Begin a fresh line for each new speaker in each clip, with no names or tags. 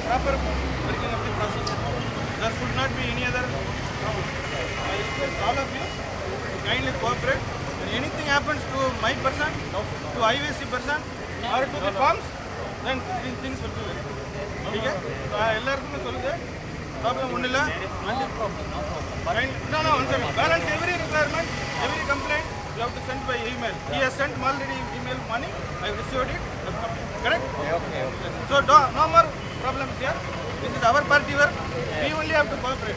Proper working of the process. There should not be any other problem. I request all of you to kindly cooperate. When anything happens to my person, to IVC person, or to the farms, then these things will be very good. Okay? So everyone will say, problem undilla. No, one second. Balance every requirement, every complaint, you have to send by email. He has sent already email morning. I have received it. Correct? Okay. So no more problems here. This is our party work. We only have to cooperate.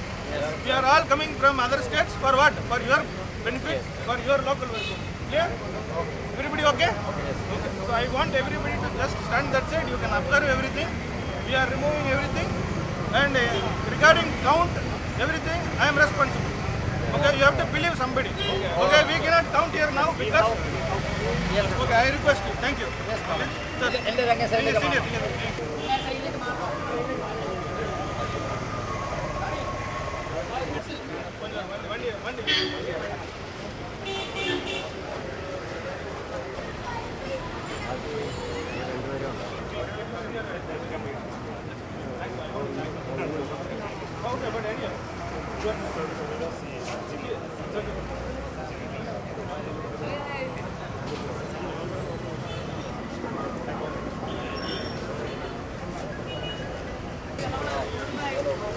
We are all coming from other states for what? For your benefit, for your local welfare. Clear? Everybody okay? Okay. So I want everybody to just stand that side. You can observe everything. We are removing everything. And regarding count, everything, I am responsible. Okay, you have to believe somebody. Okay, we cannot count here now because. Okay, I request you. Thank you.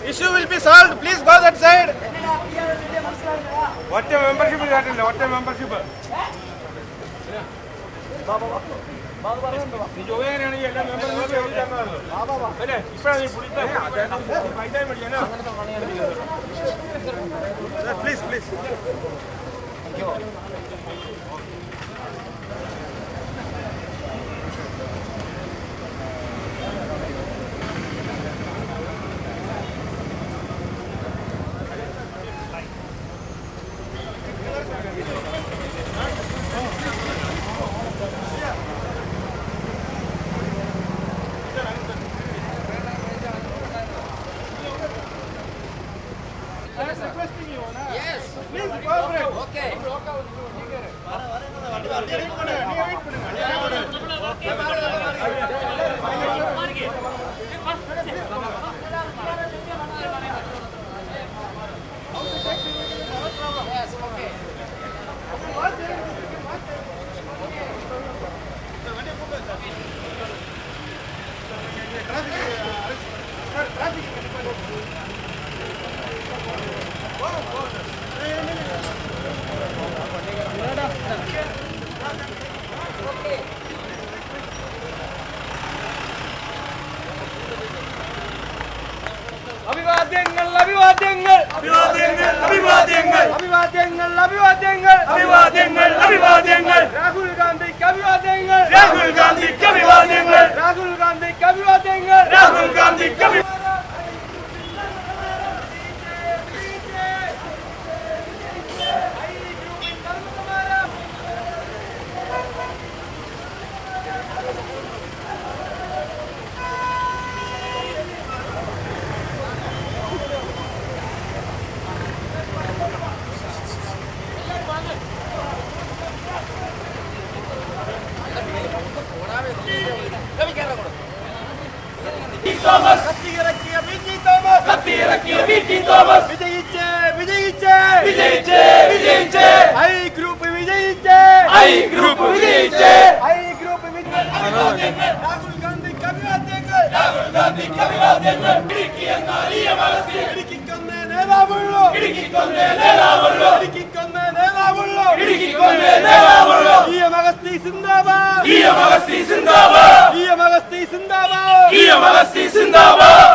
Issue will be solved. Please go that side. What your membership is that? What your membership? Please. Thank you. I was requesting you, na? Yes. Please cooperate. Okay. Rahul Gandhi Kavivadengal. Rahul Gandhi Kavivadengal. Rahul Gandhi Kavivadengal. Rahul Gandhi Kavivadengal. Thomas, Thomas, Vijayiche, I group Vijayiche, Rahul Gandhi Kavivadengal, Rahul Gandhi Kavivadengal, Zindabad.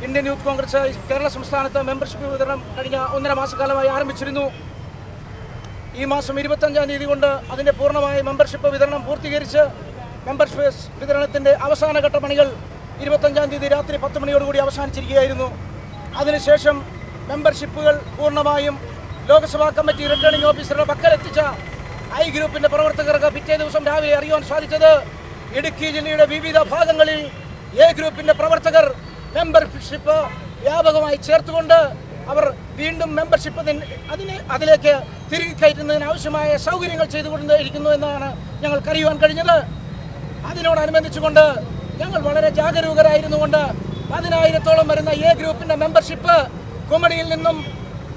Indian youth Congress Kerala സംസ്ഥാനത്ത് membership വിതരണം കഴിഞ്ഞ 1.5 മാസക്കാലമായി ആരംഭിച്ചിരുന്നു. ഈ മാസം 25-ാം തീയതി കൊണ്ട് അതിൻ്റെ പൂർണ്ണമായ മെമ്പർഷിപ്പ് വിതരണം പൂർത്തീകരിച്ച് മെമ്പർഷിപ്പ് വിതരണത്തിൻ്റെ അവസാനഘട്ട പണികൾ 25-ാം തീയതി രാത്രി 10 മണിയോടുകൂടി അവസാനിച്ചിരിക്കുകയായിരുന്നു. അതിനുശേഷം മെമ്പർഷിപ്പുകൾ പൂർണ്ണമായും ലോക്സഭാ കമ്മിറ്റി റിട്ടേണിംഗ് ഓഫീസറുടെ പക്കലെത്തിച്ച ഐ ഗ്രൂപ്പിൻ്റെ പ്രവർത്തകർക്ക് പിറ്റേ ദിവസം രാവിലെ അറിയുവാൻ സാധിച്ചത് ഇടുക്കി ജില്ലയുടെ വിവിധ ഭാഗങ്ങളിൽ എ ഗ്രൂപ്പിൻ്റെ പ്രവർത്തകർ മെമ്പർഷിപ്പ് വ്യാപകമായി ചേർത്തുകൊണ്ട് അവർ വീണ്ടും മെമ്പർഷിപ്പ് അതിലേക്ക് തിരികെ കയറ്റുന്നതിന് ആവശ്യമായ സൗകര്യങ്ങൾ ചെയ്തുകൊണ്ടിരിക്കുന്നു എന്നാണ് ഞങ്ങൾക്കറിയുവാൻ കഴിഞ്ഞത്. അതിനോടനുബന്ധിച്ചുകൊണ്ട് ഞങ്ങൾ വളരെ ജാഗരൂകരായിരുന്നുകൊണ്ട് 10,000-ഓളം വരുന്ന എ ഗ്രൂപ്പിൻ്റെ മെമ്പർഷിപ്പ് കുമളിയിൽ നിന്നും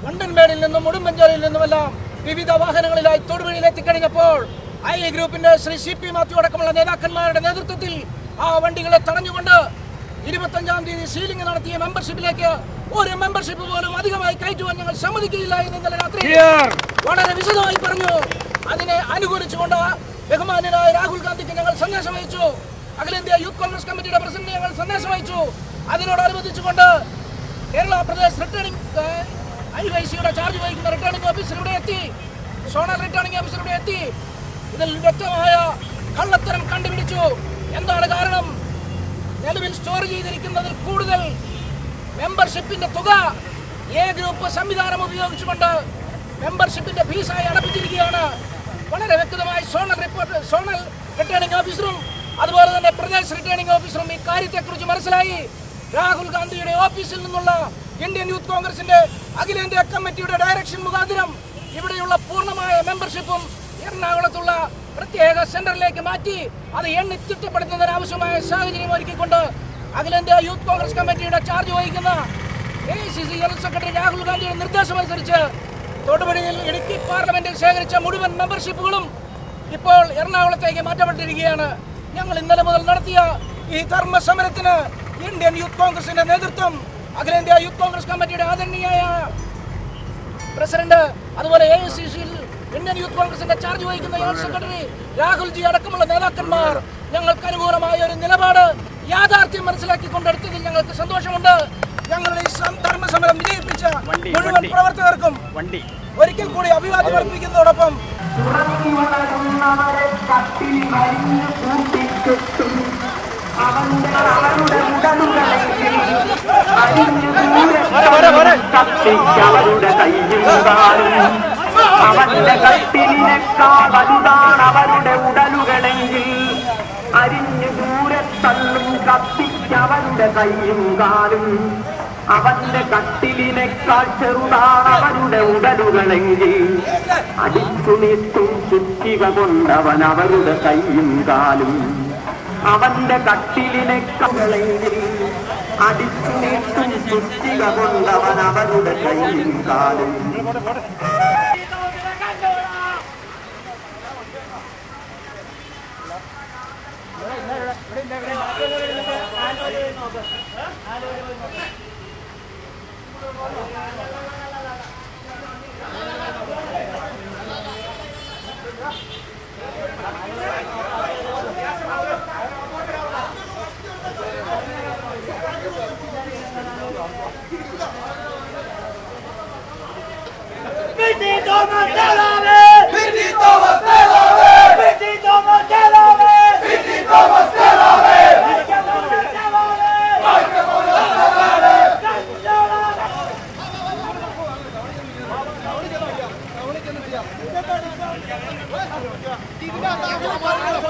വണ്ടൻമേടിൽ നിന്നും ഉടുമ്പൻചോലയിൽ നിന്നുമെല്ലാം വിവിധ വാഹനങ്ങളിലായി തൊടുപുഴയിൽ എത്തിക്കഴിഞ്ഞപ്പോൾ ഐ ഗ്രൂപ്പിൻ്റെ ശ്രീ CP മാത്യു അടക്കമുള്ള നേതാക്കന്മാരുടെ നേതൃത്വത്തിൽ ആ വണ്ടികളെ തടഞ്ഞുകൊണ്ട് 25-ാം തീയതി സീലിംഗ് നടത്തിയ മെമ്പർഷിപ്പിലേക്ക് ഒരു മെമ്പർഷിപ്പ് പോലും അധികമായി കയറ്റുവാൻ ഞങ്ങൾ സമ്മതിക്കില്ല എന്ന് ഇന്നലെ രാത്രി വളരെ വിശദമായി പറഞ്ഞു. അതിനെ അനുകൂലിച്ചുകൊണ്ട് ബഹുമാന്യനായ രാഹുൽ ഗാന്ധിക്ക് ഞങ്ങൾ സന്ദേശം അയച്ചു. അഖിലേന്ത്യാ യൂത്ത് കോൺഗ്രസ് കമ്മിറ്റിയുടെ പ്രസിഡന്റ് ഞങ്ങൾ സന്ദേശം അയച്ചു. അതിനോടനുബന്ധിച്ചുകൊണ്ട് കേരള പ്രദേശ് റിട്ടേണിംഗ് IYCയുടെ ചാർജ് വഹിക്കുന്ന റിട്ടേണിംഗ് ഓഫീസർ ഇവിടെ എത്തി, സോണൽ റിട്ടേണിംഗ് ഓഫീസർ ഇവിടെ എത്തി. ഇതിൽ വ്യക്തമായ കള്ളത്തരം കണ്ടുപിടിച്ചു. എന്താണ് കാരണം? നിലവിൽ സ്റ്റോർ ചെയ്തിരിക്കുന്നതിൽ കൂടുതൽ മെമ്പർഷിപ്പിന്റെ തുക എ ഗ്രൂപ്പ് സംവിധാനം ഉപയോഗിച്ചുകൊണ്ട് മെമ്പർഷിപ്പിന്റെ ഫീസായി അടപ്പിച്ചിരിക്കുകയാണ്. വളരെ വ്യക്തമായി സോണൽ റിട്ടേണിംഗ് ഓഫീസറും അതുപോലെ തന്നെ പ്രദേശ് റിട്ടേണിംഗ് ഓഫീസറും ഈ കാര്യത്തെക്കുറിച്ച് മനസ്സിലായി. രാഹുൽ ഗാന്ധിയുടെ ഓഫീസിൽ നിന്നുള്ള ഇന്ത്യൻ യൂത്ത് കോൺഗ്രസിന്റെ അഖിലേന്ത്യാ കമ്മിറ്റിയുടെ ഡയറക്ഷൻ മുഖാന്തരം ഇവിടെയുള്ള പൂർണ്ണമായ മെമ്പർഷിപ്പും എറണാകുളത്തുള്ള പ്രത്യേക സെന്ററിലേക്ക് മാറ്റി അത് എണ്ണി തിട്ടപ്പെടുത്തുന്നതിന് ആവശ്യമായ സാഹചര്യം ഒരുക്കിക്കൊണ്ട് അഖിലേന്ത്യാ യൂത്ത് കോൺഗ്രസ് കമ്മിറ്റിയുടെ ചാർജ് വഹിക്കുന്ന AICC ജനറൽ സെക്രട്ടറി രാഹുൽ ഗാന്ധിയുടെ നിർദ്ദേശമനുസരിച്ച് തൊടുപുഴയിൽ ഇടുക്കി പാർലമെന്റിൽ ശേഖരിച്ച മുഴുവൻ മെമ്പർഷിപ്പുകളും ഇപ്പോൾ എറണാകുളത്തേക്ക് മാറ്റപ്പെട്ടിരിക്കുകയാണ്. ഞങ്ങൾ ഇന്നലെ മുതൽ നടത്തിയ ഈ ധർമ്മ സമരത്തിന് ഇന്ത്യൻ യൂത്ത് കോൺഗ്രസിന്റെ നേതൃത്വം, അഖിലേന്ത്യാ യൂത്ത് കോൺഗ്രസ് കമ്മിറ്റിയുടെ ആദരണീയായ പ്രസിഡന്റ്, അതുപോലെ AICCയിൽ ഇന്ത്യൻ യൂത്ത് കോൺഗ്രസിന്റെ ചാർജ് വഹിക്കുന്ന ജനറൽ സെക്രട്ടറി രാഹുൽജി അടക്കമുള്ള നേതാക്കന്മാർ ഞങ്ങൾക്ക് അനുകൂലമായ ഒരു നിലപാട് യാഥാർത്ഥ്യം മനസ്സിലാക്കിക്കൊണ്ടെടുത്തതിൽ ഞങ്ങൾക്ക് സന്തോഷമുണ്ട്. ഞങ്ങളുടെ ഈ ധർമ്മ സമരം വിജയിപ്പിച്ച മുഴുവൻ പ്രവർത്തകർക്കും ഒരിക്കൽ കൂടി അഭിവാദ്യം അർപ്പിക്കുന്നതോടൊപ്പം
അവന്റെ കട്ടിലിനേക്കാൾ വലുതാണ് അവരുടെ ഉടലുകളെങ്കിൽ അരിഞ്ഞു ദൂരെ തള്ളും കത്തിക്കവരുടെ കൈയും കാലും. അവന്റെ കട്ടിലിനേക്കാൾ ചെറുതാണ് അവരുടെ ഉടലുകളെങ്കിൽ അടിച്ചു നീട്ടും ചുറ്റിക കൊണ്ടവൻ അവരുടെ കൈയും കാലും. അവന്റെ കട്ടിലിനേക്കാളെങ്കിൽ അടിച്ചു നീട്ടും ചുറ്റിക കൊണ്ടവൻ അവരുടെ കൈയും കാലും.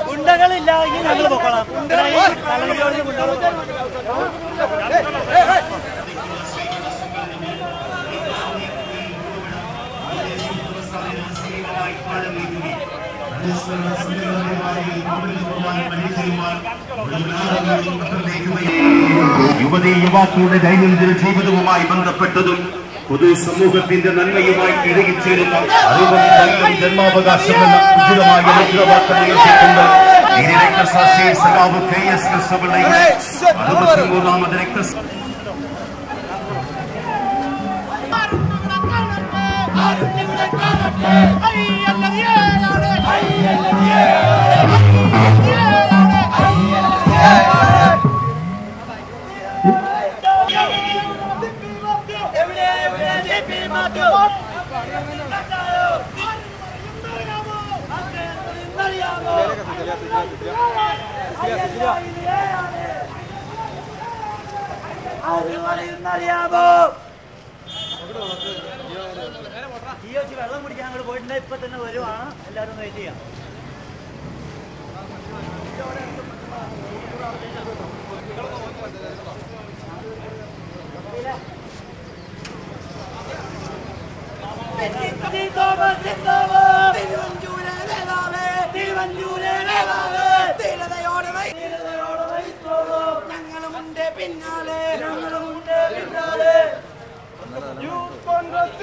ഗുണ്ടകളില്ല എങ്കിൽ ഞങ്ങൾ പോക്കണം.
യുവതീ യുവാക്കളുടെ ദൈനംദിന ജീവിതവുമായി ബന്ധപ്പെട്ടതും പൊതുസമൂഹത്തിന്റെ നന്മയുമായി ഇഴകിച്ചേരുന്ന അറിവും ജന്മാവകാശം എന്ന ഉചിതമായ മുദ്രാവാക്യം ഉയർത്തിക്കൊണ്ട് രക്തസാക്ഷി സഖാവ് KS കൃഷ്ണപിള്ളയുടെ 63ാമത്
വെള്ളം കുടിക്കാൻ അങ്ങോട്ട് പോയിട്ടുണ്ടെങ്കിൽ ഇപ്പൊ തന്നെ വരുവാണ്. എല്ലാവരും വെയിറ്റ് ചെയ്യാം.
ഞങ്ങളുമുണ്ട് പിന്നാലെ
യൂത്ത് കോൺഗ്രസ്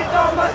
Thomas